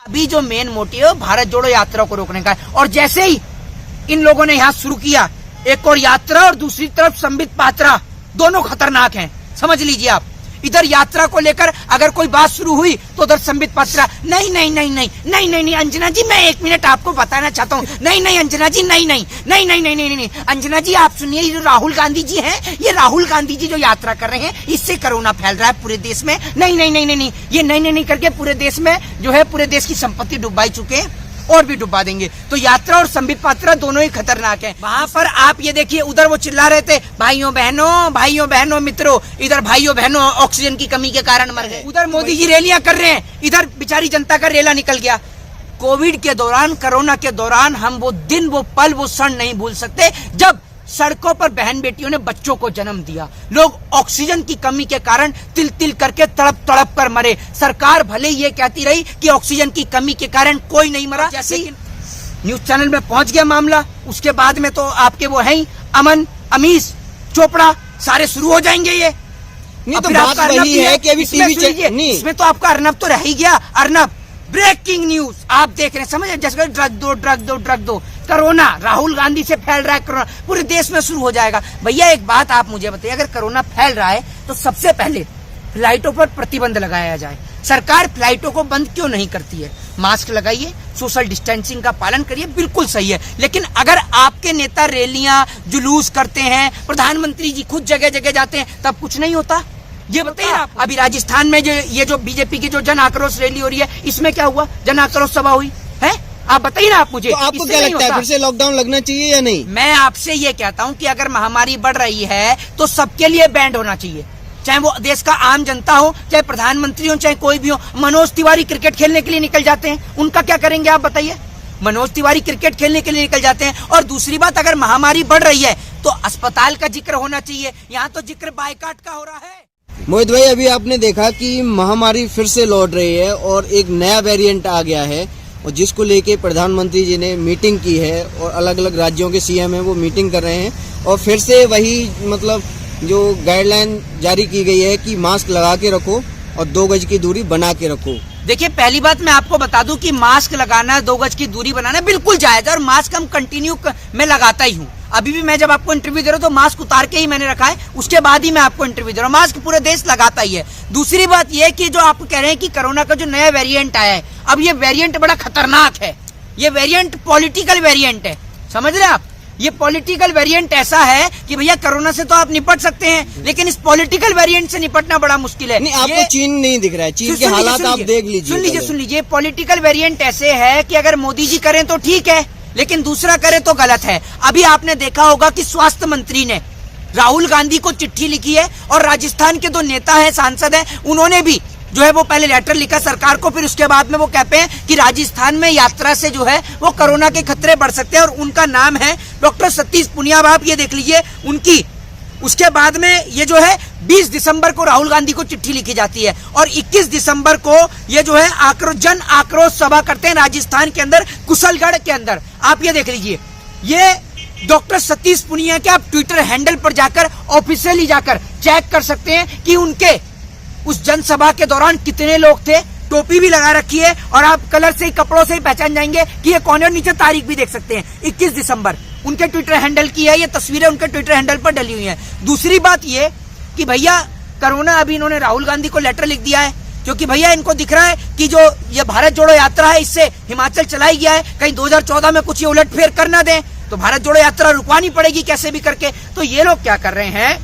अभी जो main motive Bharat जोड़ो यात्रा को रोकने का है, और जैसे ही इन लोगों ने यहाँ शुरू किया, एक और यात्रा और दूसरी तरफ संबित पात्रा, दोनों खतरनाक हैं, समझ लीजिए आप। इधर यात्रा को लेकर अगर कोई बात शुरू हुई तो उधर संबित पात्रा, नहीं नहीं नहीं नहीं नहीं नहीं नहीं अंजना जी, मैं 1 मिनट आपको बताना चाहता हूँ, नहीं नहीं अंजना जी, नहीं नहीं नहीं नहीं नहीं नहीं नहीं अंजना जी, आप सुनिए, ये जो राहुल गांधी जी हैं, ये राहुल गांधी जी जो यात्रा कर रहे हैं, इससे कोरोना फैल रहा है पूरे देश में, नहीं नहीं नहीं नहीं, ये नहीं नहीं नहीं करके पूरे देश में जो है पूरे देश की संपत्ति डुबाई चुके हैं और भी डुबा देंगे। तो यात्रा और संबित पात्रा दोनों ही खतरनाक हैं। वहाँ पर आप ये देखिए, उधर वो चिल्ला रहे थे, भाइयों बहनों मित्रों, इधर भाइयों बहनों ऑक्सीजन की कमी के कारण मर गए, उधर मोदी जी रैलियां कर रहे हैं, इधर बेचारी जनता का रेला निकल गया। कोविड के दौरान, कोरोना के दौरान हम वो दिन, वो पल, वो क्षण नहीं भूल सकते जब सड़कों पर बहन बेटियों ने बच्चों को जन्म दिया। लोग ऑक्सीजन की कमी के कारण तिल तिल करके तड़प तड़प कर मरे। सरकार भले ये कहती रही कि ऑक्सीजन की कमी के कारण कोई नहीं मरा, जैसे न्यूज चैनल में पहुंच गया मामला, उसके बाद में तो आपके वो है ही अमन, अमीश, चोपड़ा, सारे शुरू हो जाएंगे। ये नहीं तो बात वही है कि अभी टीवी इसमें तो आपका अर्नब तो रह ही गया। अर्नब, ब्रेकिंग न्यूज आप देख रहे हैं, समझ, जैसे ड्रग दो, कोरोना राहुल गांधी से फैल रहा है, कोरोना पूरे देश में शुरू हो जाएगा। भैया एक बात आप मुझे बताइए, अगर कोरोना फैल रहा है तो सबसे पहले फ्लाइटों पर प्रतिबंध लगाया जाए। सरकार फ्लाइटों को बंद क्यों नहीं करती है? मास्क लगाइए, सोशल डिस्टेंसिंग का पालन करिए, बिल्कुल सही है। लेकिन अगर आपके नेता रैलियां, जुलूस करते हैं, प्रधानमंत्री जी खुद जगह जगह जाते हैं, तब कुछ नहीं होता? ये बताइए आप। अभी राजस्थान में ये जो बीजेपी की जो जन आक्रोश रैली हो रही है, इसमें क्या हुआ? जन आक्रोश सभा हुई है? आप बताइए ना आप मुझे। तो आपको क्या लगता है, फिर से लॉकडाउन लगना चाहिए या नहीं? मैं आपसे ये कहता हूँ कि अगर महामारी बढ़ रही है तो सबके लिए बैंड होना चाहिए, चाहे वो देश का आम जनता हो, चाहे प्रधानमंत्री हो, चाहे कोई भी हो। मनोज तिवारी क्रिकेट खेलने के लिए निकल जाते हैं, उनका क्या करेंगे आप बताइए? मनोज तिवारी क्रिकेट खेलने के लिए निकल जाते हैं। और दूसरी बात, अगर महामारी बढ़ रही है तो अस्पताल का जिक्र होना चाहिए, यहाँ तो जिक्र बायकाट का हो रहा है। मोहित भाई, अभी आपने देखा कि महामारी फिर से लौट रही है और एक नया वेरिएंट आ गया है, और जिसको लेके प्रधानमंत्री जी ने मीटिंग की है और अलग अलग राज्यों के सीएम हैं वो मीटिंग कर रहे हैं, और फिर से वही मतलब जो गाइडलाइन जारी की गई है कि मास्क लगा के रखो और 2 गज की दूरी बना के रखो। देखिए, पहली बात मैं आपको बता दूं कि मास्क लगाना, 2 गज की दूरी बनाना बिल्कुल जायज है, और मास्क हम कंटिन्यू मैं लगाता ही हूँ। अभी भी मैं जब आपको इंटरव्यू दे रहा हूँ तो मास्क उतार के ही मैंने रखा है, उसके बाद ही मैं आपको इंटरव्यू दे रहा हूँ। मास्क पूरे देश लगाता ही है। दूसरी बात यह कि जो आप कह रहे हैं कि कोरोना का जो नया वेरिएंट आया है, अब ये वेरिएंट बड़ा खतरनाक है। ये वेरिएंट पॉलिटिकल वेरिएंट है, समझ रहे आप? ये पॉलिटिकल वेरिएंट ऐसा है कि भैया कोरोना से तो आप निपट सकते हैं, लेकिन इस पॉलिटिकल वेरिएंट से निपटना बड़ा मुश्किल है। नहीं, आपको चीन नहीं दिख रहा है? चीन के हालात आप देख लीजिए। सुन लीजिए, पॉलिटिकल वेरिएंट ऐसे है कि अगर मोदी जी करें तो ठीक है, लेकिन दूसरा करे तो गलत है। अभी आपने देखा होगा कि स्वास्थ्य मंत्री ने राहुल गांधी को चिट्ठी लिखी है, और राजस्थान के 2 नेता हैं, सांसद हैं, उन्होंने भी जो है वो पहले लेटर लिखा सरकार को, फिर उसके बाद में वो कहते हैं कि राजस्थान में यात्रा से जो है वो कोरोना के खतरे बढ़ सकते हैं, और उनका नाम है डॉक्टर सतीश पुनिया। आप ये देख लीजिए उनकी। उसके बाद में ये जो है 20 दिसंबर को राहुल गांधी को चिट्ठी लिखी जाती है, और 21 दिसंबर को ये जो है जन आक्रोश सभा करते हैं राजस्थान के अंदर, कुशलगढ़ के अंदर। आप ये देख लीजिए, ये डॉक्टर सतीश पुनिया के आप ट्विटर हैंडल पर जाकर ऑफिशियली जाकर चेक कर सकते हैं कि उनके उस जनसभा के दौरान कितने लोग थे। टोपी भी लगा रखी है, और आप कलर से ही, कपड़ों से ही पहचान जाएंगे कि ये कौन है। नीचे तारीख भी देख सकते हैं, 21 दिसंबर उनके ट्विटर हैंडल की है, ये तस्वीरें उनके ट्विटर हैंडल पर डली हुई हैं। दूसरी बात ये कि भैया कोरोना, अभी इन्होंने राहुल गांधी को लेटर लिख दिया है, क्योंकि भैया इनको दिख रहा है कि जो ये भारत जोड़ो यात्रा है, इससे हिमाचल चलाई गया है, कहीं 2014 में कुछ ये उलटफेर कर ना दें, तो भारत जोड़ो यात्रा रुकवानी पड़ेगी कैसे भी करके। तो ये लोग क्या कर रहे हैं,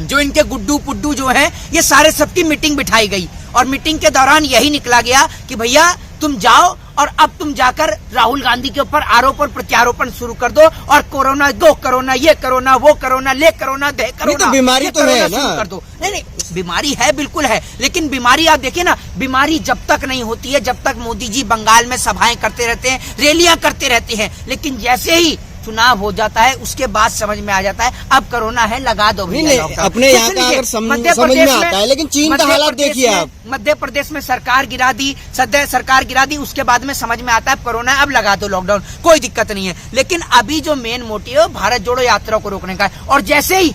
जो इनके गुड्डू पुड्डू जो हैं, ये सारे सबकी मीटिंग बिठाई गई, और मीटिंग के दौरान यही निकला गया कि भैया तुम जाओ और अब तुम जाकर राहुल गांधी के ऊपर आरोप और प्रत्यारोपण शुरू कर दो, और कोरोना दो, कोरोना ये, कोरोना वो, कोरोना ले, कोरोना दे, कोरोना तो बीमारी तो है ना, कर दो। नहीं, बीमारी है, बिल्कुल है, लेकिन बीमारी आप देखिए ना, बीमारी जब तक नहीं होती है, जब तक मोदी जी बंगाल में सभाएं करते रहते हैं, रैलियां करते रहते हैं, लेकिन जैसे ही चुनाव हो जाता है उसके बाद समझ में आ जाता है अब कोरोना है, लगा दो। नहीं, अपने यहाँ का अगर समझ में आता है, लेकिन चीन का हालात देखिए आप। मध्य प्रदेश में सरकार गिरा दी, सरकार गिरा दी, उसके बाद में समझ में आता है कोरोना है, अब लगा दो लॉकडाउन, कोई दिक्कत नहीं है। लेकिन अभी जो मेन मोटिव भारत जोड़ो यात्रा को रोकने का है, और जैसे ही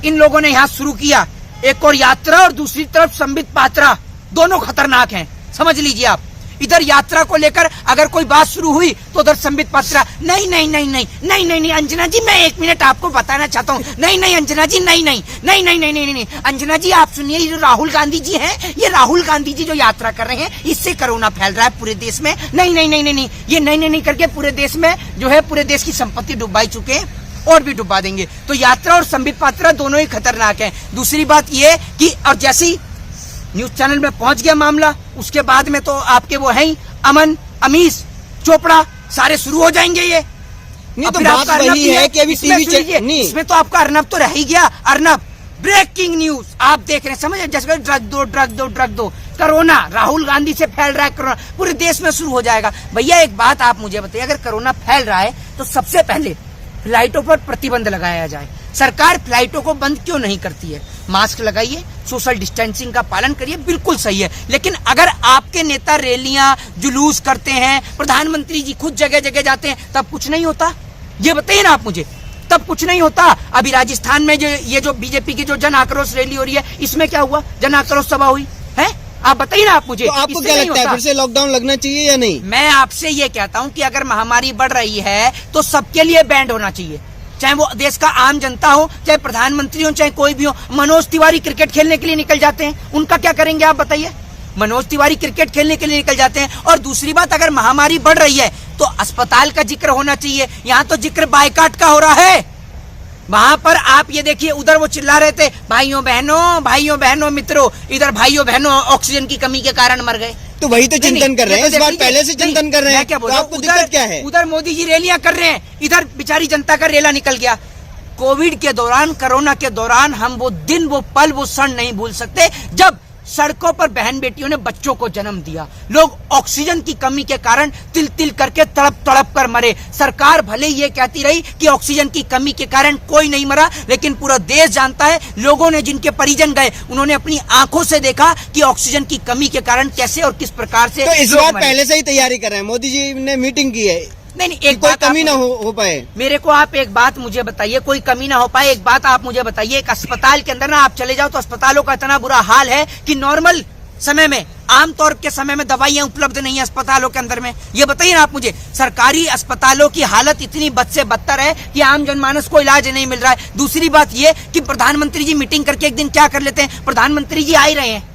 इन लोगों ने यहाँ शुरू किया, एक और यात्रा और दूसरी तरफ संबित पात्रा, दोनों खतरनाक हैं, समझ लीजिए आप। इधर यात्रा को लेकर अगर कोई बात शुरू हुई तो उधर संबित पात्रा नहीं नहीं नहीं नहीं नहीं नहीं नहीं अंजना जी मैं 1 मिनट आपको बताना चाहता हूँ नहीं नहीं अंजना जी नहीं नहीं नहीं नहीं नहीं नहीं नहीं अंजना जी आप सुनिए ये जो राहुल गांधी जी हैं ये राहुल गांधी जी जो यात्रा कर रहे हैं इससे कोरोना फैल रहा है पूरे देश में नहीं नहीं नहीं नहीं ये नहीं नहीं करके पूरे देश में जो है पूरे देश की संपत्ति डुबाई चुके हैं और भी डुबा देंगे। तो यात्रा और संबित पात्रा दोनों ही खतरनाक हैं। दूसरी बात ये कि और जैसे ही न्यूज चैनल में पहुंच गया मामला उसके बाद में तो आपके वो हैं ही अमन अमीश चोपड़ा सारे शुरू हो जाएंगे ये। नहीं तो बात वही है कि अभी टीवी नहीं इसमें तो आपका अर्नब तो रह ही गया। अर्नब ब्रेकिंग न्यूज आप देख रहे हैं समझ जैसे ड्रग दो ड्रग दो ड्रग दो कोरोना राहुल गांधी से फैल रहा है कोरोना पूरे देश में शुरू हो जाएगा। भैया एक बात आप मुझे बताइए अगर कोरोना फैल रहा है तो सबसे पहले फ्लाइटों पर प्रतिबंध लगाया जाए। सरकार फ्लाइटों को बंद क्यों नहीं करती है? मास्क लगाइए सोशल डिस्टेंसिंग का पालन करिए बिल्कुल सही है। लेकिन अगर आपके नेता रैलियां जुलूस करते हैं प्रधानमंत्री जी खुद जगह जगह जाते हैं तब कुछ नहीं होता ये बताइए ना आप मुझे तब कुछ नहीं होता। अभी राजस्थान में जो बीजेपी की जो जन आक्रोश रैली हो रही है इसमें क्या हुआ? जन आक्रोश सभा हुई है आप बताइए ना आप मुझे। तो आपको क्या लगता है फिर से लॉकडाउन लगना चाहिए या नहीं? मैं आपसे ये कहता हूँ कि अगर महामारी बढ़ रही है तो सबके लिए बैंड होना चाहिए चाहे वो देश का आम जनता हो चाहे प्रधानमंत्री हो चाहे कोई भी हो। मनोज तिवारी क्रिकेट खेलने के लिए निकल जाते हैं उनका क्या करेंगे आप बताइए? मनोज तिवारी क्रिकेट खेलने के लिए निकल जाते हैं। और दूसरी बात अगर महामारी बढ़ रही है तो अस्पताल का जिक्र होना चाहिए। यहाँ तो जिक्र बायकाट का हो रहा है। वहां पर आप ये देखिए उधर वो चिल्ला रहे थे भाइयों बहनों मित्रों इधर भाइयों बहनों ऑक्सीजन की कमी के कारण मर गए। तो वही तो चिंतन कर रहे हैं इस बार पहले से चिंतन कर रहे हैं। क्या बोल तो आपको दिक्कत क्या है? उधर मोदी जी रैलियां कर रहे हैं इधर बेचारी जनता का रेला निकल गया। कोविड के दौरान कोरोना के दौरान हम वो दिन वो पल वो क्षण नहीं भूल सकते जब सड़कों पर बहन बेटियों ने बच्चों को जन्म दिया। लोग ऑक्सीजन की कमी के कारण तिल तिल करके तड़प तड़प कर मरे। सरकार भले ये कहती रही कि ऑक्सीजन की कमी के कारण कोई नहीं मरा लेकिन पूरा देश जानता है लोगों ने जिनके परिजन गए उन्होंने अपनी आंखों से देखा कि ऑक्सीजन की कमी के कारण कैसे और किस प्रकार से। तो इस बार पहले से ही तैयारी कर रहे हैं मोदी जी ने मीटिंग की है नहीं एक कोई कमी ना हो पाए। मेरे को आप एक बात मुझे बताइए कोई कमी ना हो पाए एक बात आप मुझे बताइए एक अस्पताल के अंदर ना आप चले जाओ तो अस्पतालों का इतना बुरा हाल है कि नॉर्मल समय में आमतौर के समय में दवाइयां उपलब्ध नहीं है अस्पतालों के अंदर में। ये बताइए ना आप मुझे सरकारी अस्पतालों की हालत इतनी बद से बदतर है कि आम जनमानस को इलाज नहीं मिल रहा है। दूसरी बात ये कि प्रधानमंत्री जी मीटिंग करके एक दिन क्या कर लेते हैं प्रधानमंत्री जी आ ही रहे हैं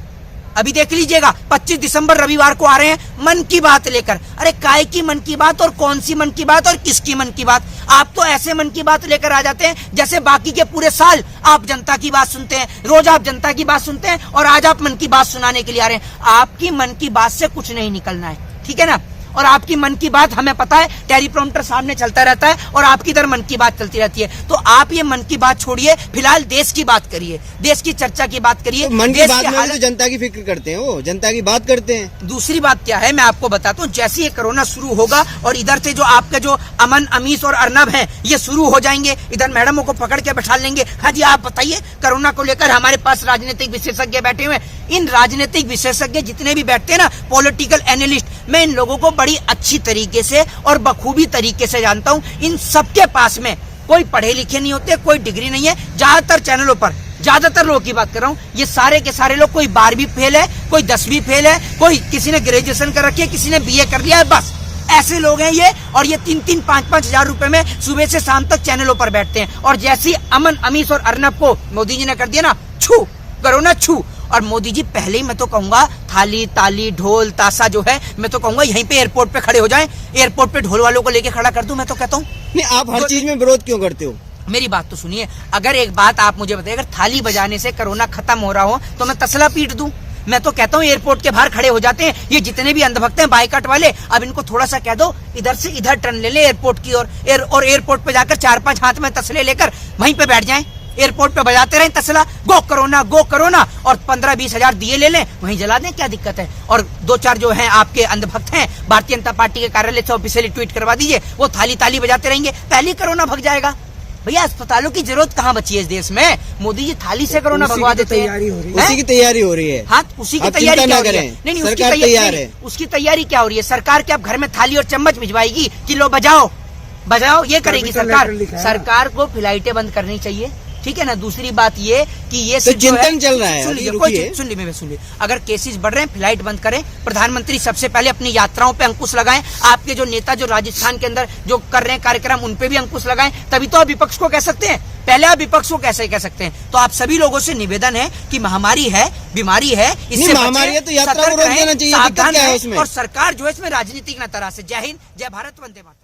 अभी देख लीजिएगा 25 दिसंबर रविवार को आ रहे हैं मन की बात लेकर। अरे काय की मन की बात और कौन सी मन की बात और किसकी मन की बात? आप तो ऐसे मन की बात लेकर आ जाते हैं जैसे बाकी के पूरे साल आप जनता की बात सुनते हैं रोज आप जनता की बात सुनते हैं और आज आप मन की बात सुनाने के लिए आ रहे हैं। आपकी मन की बात से कुछ नहीं निकलना है ठीक है ना। और आपकी मन की बात हमें पता है टेलीप्रॉम्प्टर सामने चलता रहता है और आपकी इधर मन की बात चलती रहती है। तो आप ये मन की बात छोड़िए फिलहाल देश की बात करिए देश की चर्चा की बात करिए। तो मन की बात में तो जनता की फिक्र करते हैं वो जनता की बात करते हैं। दूसरी बात क्या है मैं आपको बताता हूँ जैसे ये कोरोना शुरू होगा और इधर से जो आपके जो अमन अमीश और अर्नब हैं ये शुरू हो जाएंगे इधर मैडमों को पकड़ के बैठा लेंगे। हाँ जी आप बताइए कोरोना को लेकर हमारे पास राजनीतिक विशेषज्ञ बैठे हुए हैं। इन राजनीतिक विशेषज्ञ जितने भी बैठते हैं ना पॉलिटिकल एनालिस्ट मैं इन लोगों को बड़ी अच्छी तरीके से और बखूबी तरीके से जानता हूँ। इन सबके पास में कोई पढ़े लिखे नहीं होते कोई डिग्री नहीं है। ज्यादातर चैनलों पर ज्यादातर लोगों की बात कर रहा हूँ ये सारे के सारे लोग कोई 12वीं फेल है कोई 10वीं फेल है कोई किसी ने ग्रेजुएशन कर रखी है किसी ने BA कर लिया है बस ऐसे लोग हैं ये। और ये 3-3, 5-5 हजार रुपए में सुबह से शाम तक चैनलों पर बैठते हैं। और जैसे अमन अमीश और अर्नब को मोदी जी ने कर दिया ना छू कोरोना छू। और मोदी जी पहले ही मैं तो कहूंगा थाली ताली ढोल ताशा जो है मैं तो कहूंगा यहीं पे एयरपोर्ट पे खड़े हो जाएं एयरपोर्ट पे ढोल वालों को लेके खड़ा कर दूं। मैं तो कहता हूँ नहीं आप हर चीज में विरोध क्यों करते हो? मेरी बात तो सुनिए अगर एक बात आप मुझे बताइए अगर थाली बजाने से कोरोना खत्म हो रहा हो तो मैं तसला पीट दूं। मैं तो कहता हूँ एयरपोर्ट के बाहर खड़े हो जाते हैं ये जितने भी अंधभक्त हैं बाइकाट वाले। अब इनको थोड़ा सा कह दो इधर से इधर टर्न ले ले एयरपोर्ट की ओर और एयरपोर्ट पे जाकर 4-5 हाथ में तसले लेकर वहीं पे बैठ जाएं एयरपोर्ट पे बजाते रहे तसला गो करोना और 15-20 हजार दिए ले लें वहीं जला दें क्या दिक्कत है। और 2-4 जो हैं आपके अंधभक्त हैं भारतीय जनता पार्टी के कार्यालय से ऑफिशियली ट्वीट करवा दीजिए वो थाली ताली बजाते रहेंगे पहले कोरोना भग जाएगा। भैया अस्पतालों की जरूरत कहाँ बची है इस देश में? मोदी जी थाली से कोरोना भगवा देते हैं। उसी की तैयारी हो रही है। हाँ उसी की तैयारी क्या हो रही है? नहीं सरकार तैयार है। उसकी तैयारी क्या हो रही है? सरकार क्या घर में थाली और चम्मच भिजवाएगी कि लो बजाओ ये करेगी सरकार? सरकार को फ्लाइटें बंद करनी चाहिए ठीक है ना। दूसरी बात ये कि ये तो चिंतन चल रहा है, सुन अभी लीजिए, रुकिए। सुन लीजिए, अगर केसेस बढ़ रहे हैं फ्लाइट बंद करें, प्रधानमंत्री सबसे पहले अपनी यात्राओं पे अंकुश लगाएं, आपके जो नेता जो राजस्थान के अंदर जो कर रहे हैं कार्यक्रम उन पे भी अंकुश लगाएं, तभी तो आप विपक्ष को कह सकते हैं। पहले आप विपक्ष को कैसे कह सकते हैं। तो आप सभी लोगों से निवेदन है कि महामारी है, बीमारी है, इससे महामारी है तो यात्रा को रोक देना चाहिए, दिक्कत क्या है उसमें? और सरकार जो है इसमें राजनीतिक न तरह से। जय हिंद, जय भारत, वंदे मातरम।